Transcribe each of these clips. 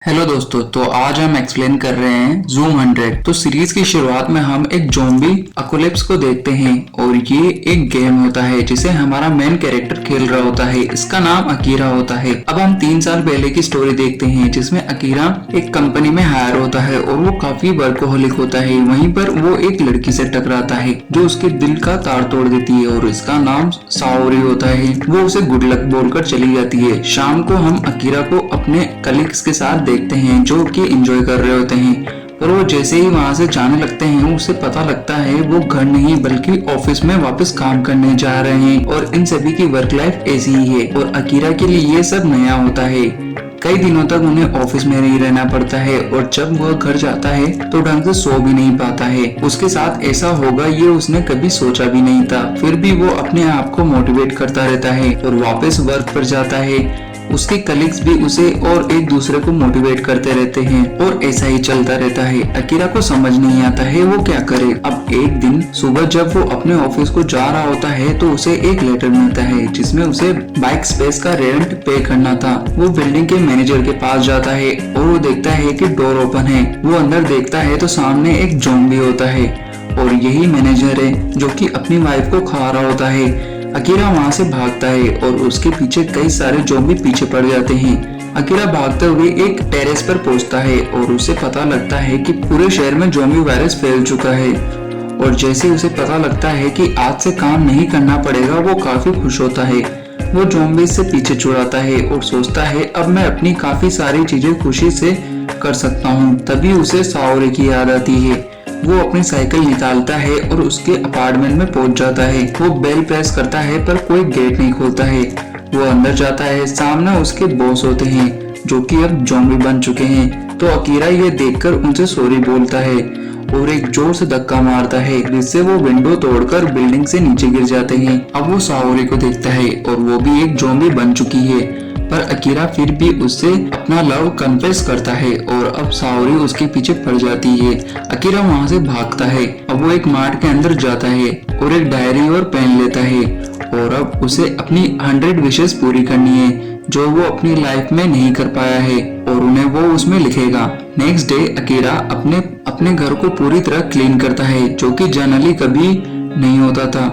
Hello दोस्तों, तो आज हम एक्सप्लेन कर रहे हैं ज़ूम 100। तो सीरीज की शुरुआत में हम एक ज़ॉम्बी अपोकलिप्स को देखते हैं और ये एक गेम होता है जिसे हमारा मेन कैरेक्टर खेल रहा होता है। इसका नाम अकीरा होता है। अब हम 3 साल पहले की स्टोरी देखते हैं जिसमें अकीरा एक कंपनी में हायर होता है और वो काफी वर्कोहॉलिक होता है। वहीं पर वो एक लड़की से टकराता है जो उसके दिल का तार तोड़ देती है और इसका नाम साओरी होता है। वो उसे गुड लक बोलकर चली जाती है। शाम को हम अकीरा को अपने कलीग्स के साथ देखते हैं जो कि एंजॉय कर रहे होते हैं, पर वो जैसे ही वहां से जाने लगते हैं उसे पता लगता है वो घर नहीं बल्कि ऑफिस में वापस काम करने जा रहे हैं और इन सभी की वर्क लाइफ ऐसी ही है और अकीरा के लिए ये सब नया होता है। कई दिनों तक उन्हें ऑफिस में ही रहना पड़ता है और जब वह घर जाता है तो ढंग से सो भी नहीं पाता है। उसके साथ ऐसा होगा ये उसने कभी सोचा भी नहीं था। फिर भी वो अपने आप को मोटिवेट करता रहता है और वापस वर्क पर जाता है। उसके कलीग्स भी उसे और एक दूसरे को मोटिवेट करते रहते हैं और ऐसा ही चलता रहता है। अकीरा को समझ नहीं आता है वो क्या करे। अब एक दिन सुबह जब वो अपने ऑफिस को जा रहा होता है तो उसे एक लेटर मिलता है जिसमें उसे बाइक स्पेस का रेंट पे करना था। वो बिल्डिंग के मैनेजर के पास जाता है और वो देखता है कि डोर ओपन है। वो अंदर देखता है तो सामने एक ज़ॉम्बी होता है और यही मैनेजर है जो कि अपनी वाइफ को खा रहा होता है। अकीरा वहां से भागता है और उसके पीछे कई सारे ज़ॉम्बी पीछे पड़ जाते हैं। अकीरा भागते हुए एक टेरेस पर पहुंचता है और उसे पता लगता है कि पूरे शहर में ज़ॉम्बी वायरस फैल चुका है और जैसे उसे पता लगता है कि आज से काम नहीं करना पड़ेगा वो काफी खुश होता है। वो ज़ॉम्बी से पीछे छुड़ाता है और सोचता है अब मैं अपनी काफी सारी चीजें खुशी से कर सकता हूँ। तभी उसे साओरी की याद आती है। वो अपनी साइकिल निकालता है और उसके अपार्टमेंट में पहुंच जाता है। वो बेल प्रेस करता है पर कोई गेट नहीं खोलता है। वो अंदर जाता है। सामने उसके बॉस होते हैं जो कि अब ज़ॉम्बी बन चुके हैं। तो अकीरा ये देखकर उनसे सॉरी बोलता है और एक जोर से धक्का मारता है जिससे वो विंडो तोड़कर बिल्डिंग से नीचे गिर जाते हैं। अब वो साओरी को देखता है और वो भी एक ज़ॉम्बी बन चुकी है, पर अकीरा फिर भी उससे अपना लव कन्फेस करता है और अब साओरी उसके पीछे पड़ जाती है। अकीरा वहां से भागता है। अब वो एक मार्ट के अंदर जाता है और एक डायरी और पेन लेता है और अब उसे अपनी 100 विशेस पूरी करनी है जो वो अपनी लाइफ में नहीं कर पाया है और उन्हें वो उसमें लिखेगा। नेक्स्ट डे अकीरा अपने घर को पूरी तरह क्लीन करता है जो कि जनरली कभी नहीं होता था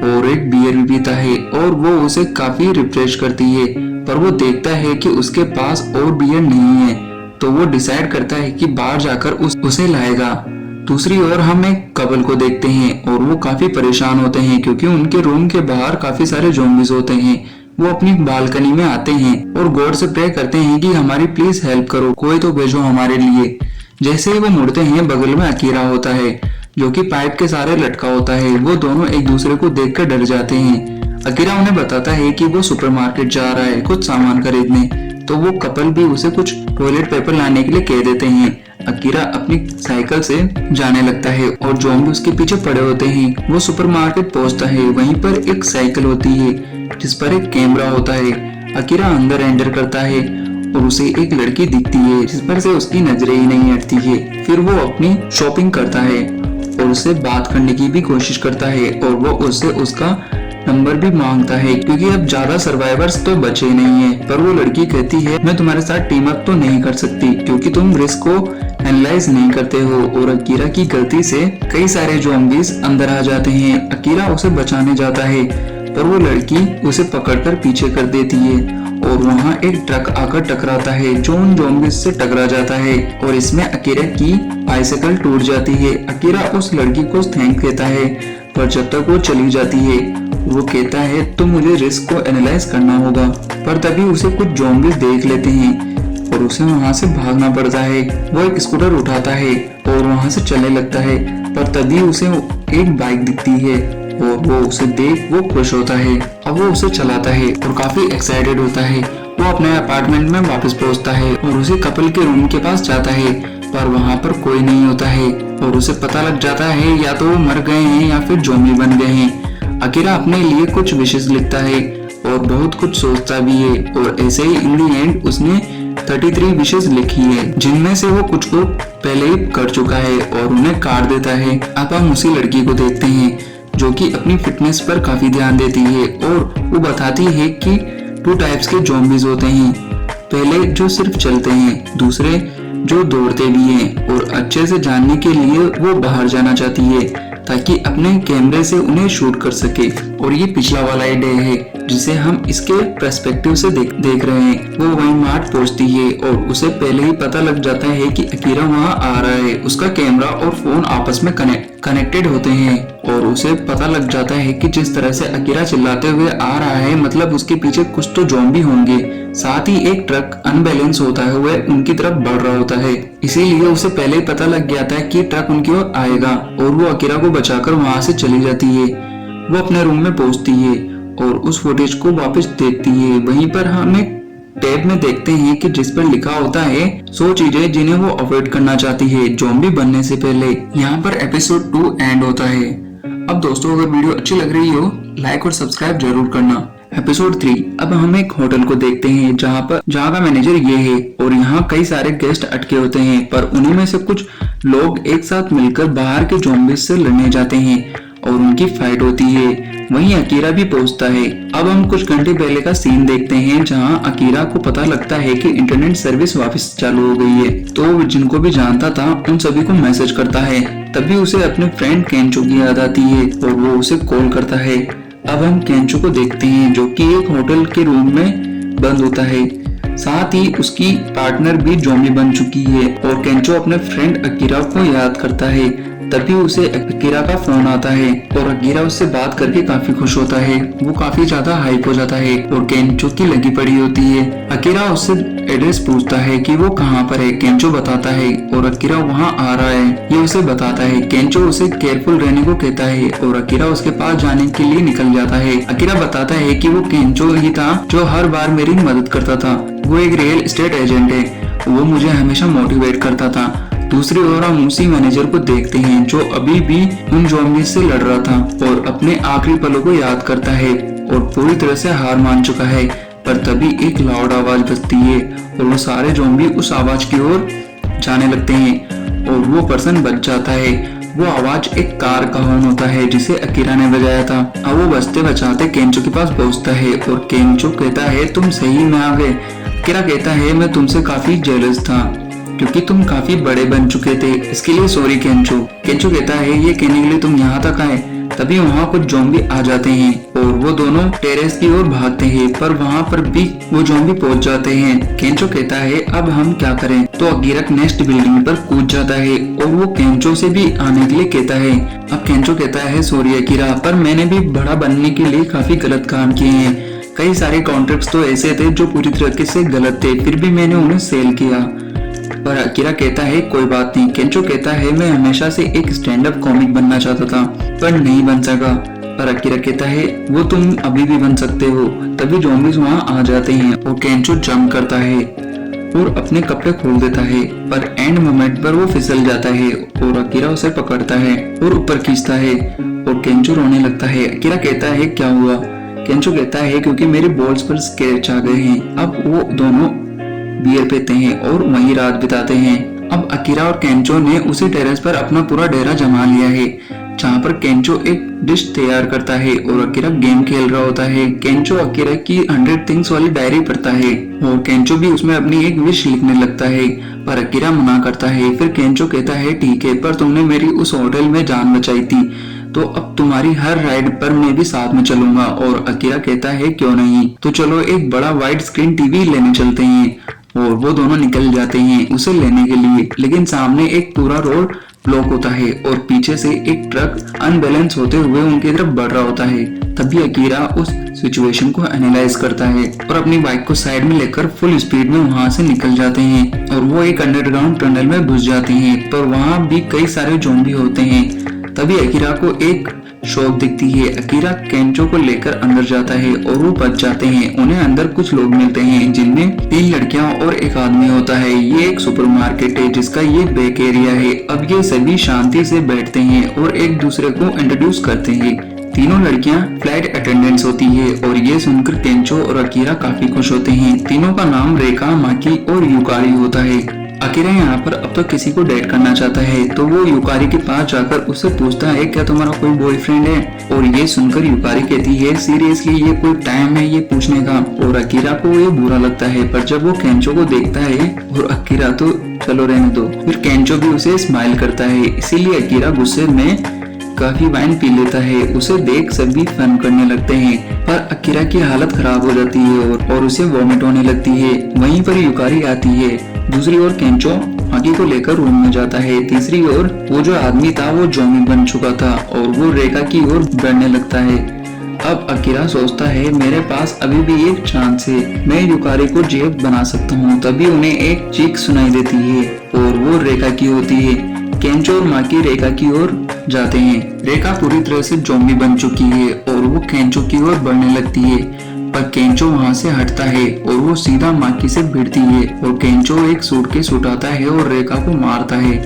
और एक बियर भी पीता है और वो उसे काफी रिफ्रेश करती है। पर वो देखता है कि उसके पास और बियर नहीं है तो वो डिसाइड करता है कि बाहर जाकर उसे लाएगा। दूसरी ओर हम एक कपल को देखते हैं और वो काफी परेशान होते हैं क्योंकि उनके रूम के बाहर काफी सारे ज़ॉम्बीज होते हैं। वो अपनी बालकनी में आते हैं और गॉड से प्रे करते हैं कि हमारी प्लीज हेल्प करो, कोई तो भेजो हमारे लिए। जैसे ही वो मुड़ते हैं बगल में अकीरा होता है जो कि पाइप के सहारे लटका होता है। वो दोनों एक दूसरे को देखकर डर जाते हैं। अकीरा उन्हें बताता है कि वो सुपरमार्केट जा रहा है कुछ सामान खरीदने, तो वो कपल भी उसे कुछ टॉयलेट पेपर लाने के लिए कह देते हैं। अकीरा अपनी साइकिल से जाने लगता है और ज़ॉम्बी उसके पीछे पड़े होते हैं। वो सुपरमार्केट पहुंचता है। वहीं पर एक साइकिल होती है जिस पर एक कैमरा होता है। अकीरा अंदर एंटर करता है और उसे एक लड़की दिखती है जिस पर से उसकी नजरें ही नहीं हटती है। फिर वो अपनी शॉपिंग करता है और उससे बात करने की भी कोशिश करता है और वो उससे उसका नंबर भी मांगता है क्योंकि अब ज्यादा सर्वाइवर्स तो बचे नहीं है। पर वो लड़की कहती है मैं तुम्हारे साथ टीम अप तो नहीं कर सकती क्योंकि तुम रिस्क को एनालाइज नहीं करते हो। और अकीरा की गलती से कई सारे ज़ॉम्बीज अंदर आ जाते हैं। अकीरा उसे बचाने जाता है पर वो लड़की उसे पकड़कर पीछे कर देती है और वहाँ एक ट्रक आकर टकराता है जो उन ज़ॉम्बीज से टकरा जाता है और इसमें अकीरा की बाइसाइकिल टूट जाती है। अकीरा उस लड़की को थैंक कहता है पर जब तक वो चली जाती है वो कहता है तो मुझे रिस्क को एनालाइज करना होगा। पर तभी उसे कुछ ज़ॉम्बीज देख लेते हैं और उसे वहां से भागना पड़ता है। वो एक स्कूटर उठाता है और वहां से चलने लगता है पर तभी उसे एक बाइक दिखती है और वो उसे देख वो खुश होता है। अब वो उसे चलाता है और काफी एक्साइटेड होता है। वो अपने अपार्टमेंट में वापस पहुंचता है और उसे कपल के रूम के पास जाता है पर वहाँ पर कोई नहीं होता है और उसे पता लग जाता है या तो वो मर गए हैं या फिर ज़ॉम्बी बन गए हैं। अकीरा अपने लिए कुछ विशेष लिखता है और बहुत कुछ सोचता भी है और ऐसे ही इन दी एंड उसने 33 विशेष लिखी है जिनमें से वो कुछ को पहले ही कर चुका है और उन्हें काट देता है। अब हम उसी लड़की को देखते हैं जो कि अपनी फिटनेस पर काफी ध्यान देती है और वो बताती है कि 2 टाइप्स के ज़ॉम्बीज होते हैं पहले जो सिर्फ चलते हैं, दूसरे जो दौड़ते भी हैं और अच्छे से जानने के लिए वो बाहर जाना चाहती है ताकि अपने कैमरे से उन्हें शूट कर सके। और ये पिछला वाला डे है जिसे हम इसके पर्सपेक्टिव से देख रहे हैं। वो वहीं मार्ट पहुंचती है और उसे पहले ही पता लग जाता है कि अकीरा वहां आ रहा है। उसका कैमरा और फोन आपस में कनेक्टेड होते हैं और उसे पता लग जाता है कि जिस तरह से अकीरा चिल्लाते हुए आ रहा है मतलब उसके पीछे कुछ तो ज़ॉम्बी होंगे। साथ ही एक ट्रक अनबैलेंस होता है हुए उनकी तरफ बढ़ रहा होता है, इसीलिए उसे पहले ही पता लग गया था कि ट्रक उनकी ओर आएगा और वो अकीरा को बचाकर वहां से चली जाती है। वो अपने रूम में पहुंचती है और उस फुटेज को वापस देखती है। वहीं पर हम एक टैब में देखते हैं कि जिस पर लिखा होता है 100 चीजें जिन्हें वो अवॉइड करना चाहती है ज़ॉम्बी बनने से पहले। यहाँ पर एपिसोड 2 एंड होता है। अब दोस्तों अगर वीडियो अच्छी लग रही हो लाइक और सब्सक्राइब जरूर करना। एपिसोड 3 अब हम एक होटल को देखते हैं जहाँ का मैनेजर ये है और यहाँ कई सारे गेस्ट अटके होते हैं, पर उन्हीं में से कुछ लोग एक साथ मिलकर बाहर के ज़ॉम्बीज से लड़ने जाते हैं और उनकी फाइट होती है। वहीं अकीरा भी पहुंचता है। अब हम कुछ घंटे पहले का सीन देखते हैं जहां अकीरा को पता लगता है कि इंटरनेट सर्विस वापस चालू हो गई है। तो जिनको भी जानता था उन सभी को मैसेज करता है। तभी उसे अपने फ्रेंड केंचो की याद आती है और वो उसे कॉल करता है। अब हम केंचो को देखते हैं जो कि एक होटल के रूम में बंद होता है। साथ ही उसकी पार्टनर भी ज़ॉम्बी बन चुकी है और केंचो अपने फ्रेंड अकीरा को याद करता है। तभी उसे अकीरा का फोन आता है और अकीरा उससे बात करके काफी खुश होता है। वो काफी ज्यादा हाइप हो जाता है और केंचो की लगी पड़ी होती है। अकीरा उससे एड्रेस पूछता है कि वो कहाँ पर है। केंचो बताता है और अकीरा वहाँ आ रहा है ये उसे बताता है। केंचो उसे केयरफुल रहने को कहता है और अकीरा उसके पास जाने के लिए निकल जाता है। अकीरा बताता है कि वो केंचो ही था जो हर बार मेरी मदद करता था। वो एक रियल एस्टेट एजेंट है, वो मुझे हमेशा मोटिवेट करता था। दूसरी ओर हम उसी मैनेजर को देखते हैं जो अभी भी उन ज़ॉम्बी से लड़ रहा था और अपने आखिरी पलों को याद करता है और पूरी तरह से हार मान चुका है। पर तभी एक लाउड आवाज बजती है और वो सारे ज़ॉम्बी उस आवाज की ओर जाने लगते हैं और वो पर्सन बच जाता है। वो आवाज एक कार का हॉर्न होता है जिसे अकीरा ने बजाया था। अब वो बचते बचाते केंचो के पास पहुंचता है और केंचो कहता है तुम सही में आ गए। अकीरा कहता है मैं तुमसे काफी जेलस था क्योंकि तुम काफी बड़े बन चुके थे, इसके लिए सॉरी केंचो। केंचो कहता है ये कहने के लिए तुम यहाँ तक आए। तभी वहाँ कुछ ज़ॉम्बी आ जाते हैं और वो दोनों टेरेस की ओर भागते हैं, पर वहाँ पर भी वो ज़ॉम्बी पहुंच जाते हैं। केंचो कहता है अब हम क्या करें। तो अकीरा नेक्स्ट बिल्डिंग पर कूद जाता है और वो केंचो से भी आने के लिए कहता है। अब केंचो कहता है सॉरी अकीरा, पर मैंने भी बड़ा बनने के लिए काफी गलत काम किए हैं। कई सारे कॉन्ट्रैक्ट्स तो ऐसे थे जो पूरी तरीके से गलत थे, फिर भी मैंने उन्हें सेल किया। पर अकीरा कहता है कोई बात नहीं। केंचो कहता है मैं हमेशा से एक स्टैंड अप कॉमिक बनना चाहता था पर नहीं बन सका। पर अकीरा कहता है वो तुम अभी भी बन सकते हो। तभी ज़ॉम्बीज़ वहाँ आ जाते हैं और केंचो जंप करता है और अपने कपड़े खोल देता है, पर एंड मोमेंट पर वो फिसल जाता है और अकीरा उसे पकड़ता है और ऊपर खींचता है और केंचो रोने लगता है। अकीरा कहता है क्या हुआ। केंचो कहता है क्योंकि मेरे बॉल्स पर स्क्रैच आ गए हैं। अब वो दोनों बियर पीते हैं और वहीं रात बिताते हैं। अब अकीरा और केंचो ने उसी टेरेस पर अपना पूरा डेरा जमा लिया है जहाँ पर केंचो एक डिश तैयार करता है और अकीरा गेम खेल रहा होता है। केंचो अकीरा की 100 थिंग्स वाली डायरी पढ़ता है और केंचो भी उसमें अपनी एक विश लिखने लगता है, पर अकीरा मना करता है। फिर केंचो कहता है ठीक है, पर तुमने मेरी उस होटल में जान बचाई थी तो अब तुम्हारी हर राइड पर मैं भी साथ में चलूंगा। और अकीरा कहता है क्यों नहीं, तो चलो एक बड़ा वाइड स्क्रीन टीवी लेने चलते हैं। और वो दोनों निकल जाते हैं उसे लेने के लिए, लेकिन सामने एक पूरा रोड ब्लॉक होता है और पीछे से एक ट्रक अनबैलेंस होते हुए उनकी तरफ बढ़ रहा होता है। तभी अकीरा उस सिचुएशन को एनालाइज करता है और अपनी बाइक को साइड में लेकर फुल स्पीड में वहां से निकल जाते हैं और वो एक अंडरग्राउंड टनल में घुस जाते हैं, पर वहां भी कई सारे ज़ॉम्बी होते हैं। तभी अकीरा को एक शॉप दिखती है। अकीरा केंचो को लेकर अंदर जाता है और वो बच जाते हैं। उन्हें अंदर कुछ लोग मिलते हैं जिनमें 3 लड़कियां और एक आदमी होता है। ये एक सुपरमार्केट है जिसका ये बेक एरिया है। अब ये सभी शांति से बैठते हैं और एक दूसरे को इंट्रोड्यूस करते हैं। तीनों लड़कियां फ्लाइट अटेंडेंट्स होती है और ये सुनकर केंचो और अकीरा काफी खुश होते हैं। तीनों का नाम रेका, माकी और युकारी होता है। अकीरा यहाँ पर अब तो किसी को डेट करना चाहता है, तो वो युकारी के पास जाकर उससे पूछता है क्या तुम्हारा कोई बॉयफ्रेंड है। और ये सुनकर युकारी कहती है सीरियसली ये कोई टाइम है ये पूछने का। और अकीरा को ये बुरा लगता है, पर जब वो केंचो को देखता है और अकीरा तो चलो रहने दो, फिर केंचो भी उसे स्माइल करता है। इसीलिए अकीरा गुस्से में काफी वाइन पी लेता है। उसे देख सभी फन करने लगते हैं, पर अकीरा की हालत खराब हो जाती है और उसे वॉमिट होने लगती है। वहीं पर युकारी आती है। दूसरी ओर केंचो माकी को लेकर रूम में जाता है। तीसरी ओर वो जो आदमी था वो जोम्बी बन चुका था और वो रेखा की ओर बढ़ने लगता है। अब अकीरा सोचता है मेरे पास अभी भी एक चांस है, मैं युकारी को जेब बना सकता हूँ। तभी उन्हें एक चीख सुनाई देती है और वो रेखा की होती है। केंचो और माकी रेखा की ओर जाते हैं। रेखा पूरी तरह से जोम्बी बन चुकी है और वो केंचो की ओर बढ़ने लगती है, पर केंचो वहां से हटता है और वो सीधा माकी से भिड़ती है। और केंचो एक सूटकेस उठाता है और रेखा को मारता है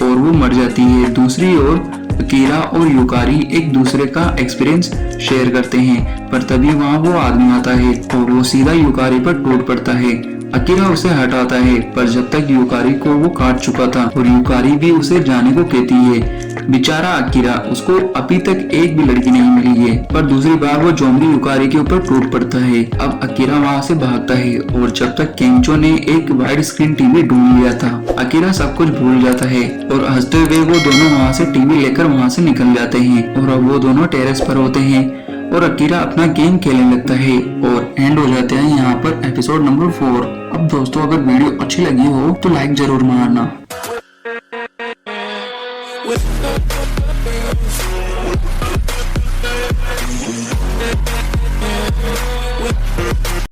और वो मर जाती है। दूसरी ओर अकीरा और युकारी एक दूसरे का एक्सपीरियंस शेयर करते हैं, पर तभी वहाँ वो आदमी आता है और वो सीधा युकारी पर टूट पड़ता है। अकीरा उसे हटाता है, पर जब तक युकारी को वो काट चुका था और युकारी भी उसे जाने को कहती है। बेचारा अकीरा, उसको अभी तक एक भी लड़की नहीं मिली है, पर दूसरी बार वो जोम्बी युकारी के ऊपर टूट पड़ता है। अब अकीरा वहाँ से भागता है और जब तक केंचो ने एक वाइड स्क्रीन टीवी ढूंढ लिया था, अकीरा सब कुछ भूल जाता है और हंसते हुए वो दोनों वहाँ से टीवी लेकर वहाँ से निकल जाते हैं। और अब वो दोनों टेरेस पर होते हैं और अकीरा अपना गेम खेलने लगता है और एंड हो जाते हैं यहाँ पर एपिसोड नंबर 4। अब दोस्तों अगर वीडियो अच्छी लगी हो तो लाइक जरूर मारना।